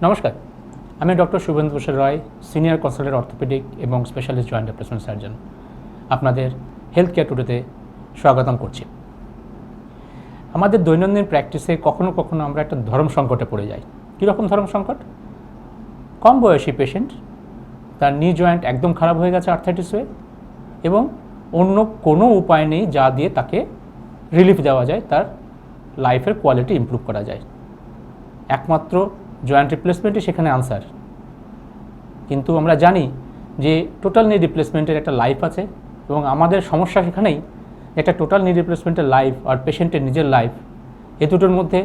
নমস্কার, আমি ডক্টর শুভেন্দু রয়, senior consultant orthopaedic এবং স্পেশালিস্ট জয়েন্ট রিপ্লেসমেন্ট সার্জন। আপনাদের হেলথ কেয়ার টুডেতে স্বাগতম করছি। আমাদের দৈনন্দিন প্র্যাকটিসে কখনো কখনো আমরা একটা ধর্ম সংকটে পড়ে যাই। কীরকম ধর্ম সংকট? কম বয়সী পেশেন্ট, তার নি জয়েন্ট একদম খারাপ হয়ে গেছে আর্থ্রাইটিস হয়ে, এবং অন্য কোনো উপায় নেই যা দিয়ে তাকে রিলিফ দেওয়া যায়, তার লাইফের কোয়ালিটি ইমপ্রুভ করা যায়। একমাত্র জয়েন্ট রিপ্লেসমেন্টই সেখানে আনসার। কিন্তু আমরা জানি যে টোটাল নি রিপ্লেসমেন্টের একটা লাইফ আছে, এবং আমাদের সমস্যা সেখানেই একটা টোটাল নি রিপ্লেসমেন্টের লাইফ আর পেশেন্টের নিজের লাইফ, এ দুটোর মধ্যে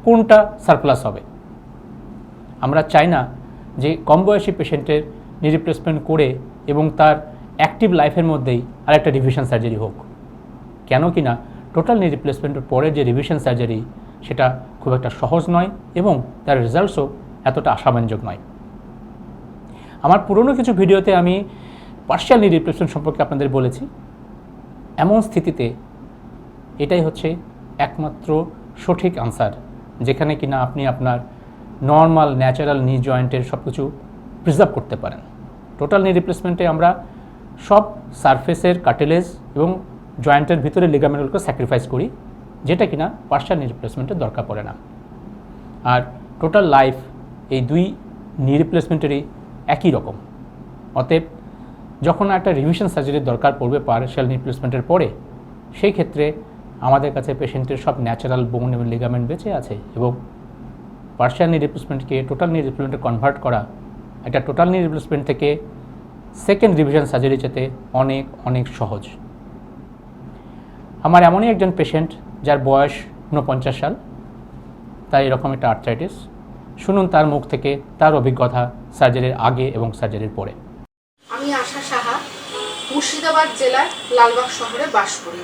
কোনটা সারপ্লাস হবে। আমরা চাই না যে কম বয়সী পেশেন্টের নি রিপ্লেসমেন্ট করে এবং তার অ্যাক্টিভ লাইফের মধ্যেই আরেকটা রিভিশন সার্জারি হোক। কেন কি না, টোটাল নি রিপ্লেসমেন্টের পরের যে রিভিশন সার্জারি সেটা খুব একটা সহজ নয় এবং তার রেজাল্টসও এতটা আশাব্যঞ্জক নয়। আমার পুরনো কিছু ভিডিওতে আমি পার্শিয়াল নি রিপ্লেসমেন্ট সম্পর্কে আপনাদের বলেছি। এমন স্থিতিতে এটাই হচ্ছে একমাত্র সঠিক আনসার, যেখানে কিনা আপনি আপনার নর্মাল ন্যাচারাল নি জয়েন্টের সব কিছু প্রিজার্ভ করতে পারেন। টোটাল নি রিপ্লেসমেন্টে আমরা সব সারফেসের কার্টিলেজ এবং জয়েন্টের ভিতরে লিগামেন্টগুলোকে স্যাক্রিফাইস করি, যেটা কিনা পার্শিয়াল নি রিপ্লেসমেন্টের দরকার পড়ে না। আর টোটাল লাইফ এই দুই নি রিপ্লেসমেন্টেরই একই রকম। অতএব যখন একটা রিভিশন সার্জারির দরকার পড়বে পার্শিয়াল নি রিপ্লেসমেন্টের পরে, সেই ক্ষেত্রে আমাদের কাছে পেশেন্টের সব ন্যাচারাল বোন এবং লিগামেন্ট বেঁচে আছে, এবং পার্শিয়াল নি রিপ্লেসমেন্টকে টোটাল নি রিপ্লেসমেন্টে কনভার্ট করা একটা টোটাল নি রিপ্লেসমেন্ট থেকে সেকেন্ড রিভিশন সার্জারি যেতে অনেক অনেক সহজ। আমার এমনই একজন পেশেন্ট যার বয়স 49 সাল, তাই এরকম একটা আর্থ্রাইটিস। শুনুন তার মুখ থেকে তার অভিজ্ঞতা সার্জারির আগে এবং সার্জারির পরে। আমি আশা সাহা, মুর্শিদাবাদ জেলার লালবাগ শহরে বাস করি।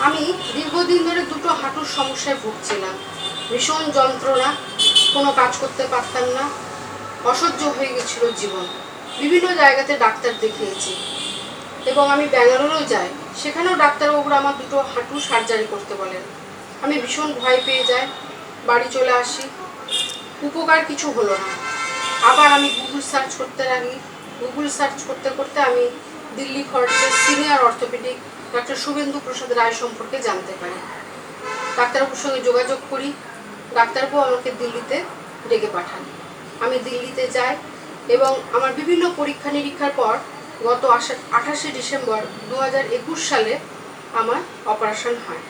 আমি দীর্ঘদিন ধরে দুটো হাঁটুর সমস্যায় ভুগছিলাম। ভীষণ যন্ত্রণা, কোনো কাজ করতে পারতাম না, অসহ্য হয়ে গেছিল জীবন। বিভিন্ন জায়গাতে ডাক্তার দেখিয়েছি এবং আমি ব্যাঙ্গালোরেও যাই, সেখানেও ডাক্তারবাবুরা আমার দুটো হাঁটু সার্জারি করতে বলেন। আমি ভীষণ ভয় পেয়ে যাই, বাড়ি চলে আসি, উপকার কিছু হলো না। আবার আমি গুগল সার্চ করতে লাগি। গুগল সার্চ করতে করতে আমি দিল্লি ফরেস্টের সিনিয়র অর্থোপেডিক ডক্টর শুভেন্দু প্রসাদ রায় সম্পর্কে জানতে পারি। ডাক্তারবাবুর সঙ্গে যোগাযোগ করি। ডাক্তারবাবু আমাকে দিল্লিতে ডেকে পাঠান। আমি দিল্লিতে যাই এবং আমার বিভিন্ন পরীক্ষা নিরীক্ষার পর গত 28শে ডিসেম্বর 2021 সালে আমার অপারেশন হয়।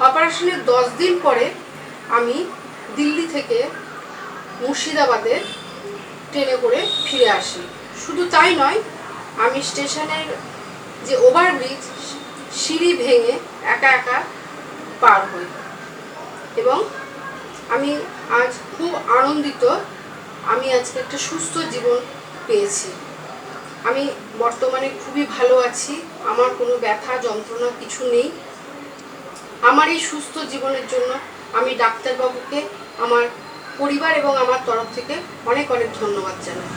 অপারেশনের 10 দিন পরে আমি দিল্লি থেকে মুর্শিদাবাদে ট্রেনে করে ফিরে আসি। শুধু তাই নয়, আমি স্টেশনের যে ওভারব্রিজ, সিঁড়ি ভেঙে একা একা পার হই এবং আমি আজ খুব আনন্দিত। আমি আজকে একটা সুস্থ জীবন পেয়েছি। আমি বর্তমানে খুবই ভালো আছি। আমার কোনো ব্যথা যন্ত্রণা কিছু নেই। আমার এই সুস্থ জীবনের জন্য আমি ডাক্তারবাবুকে আমার পরিবার এবং আমার তরফ থেকে অনেক অনেক ধন্যবাদ জানাই।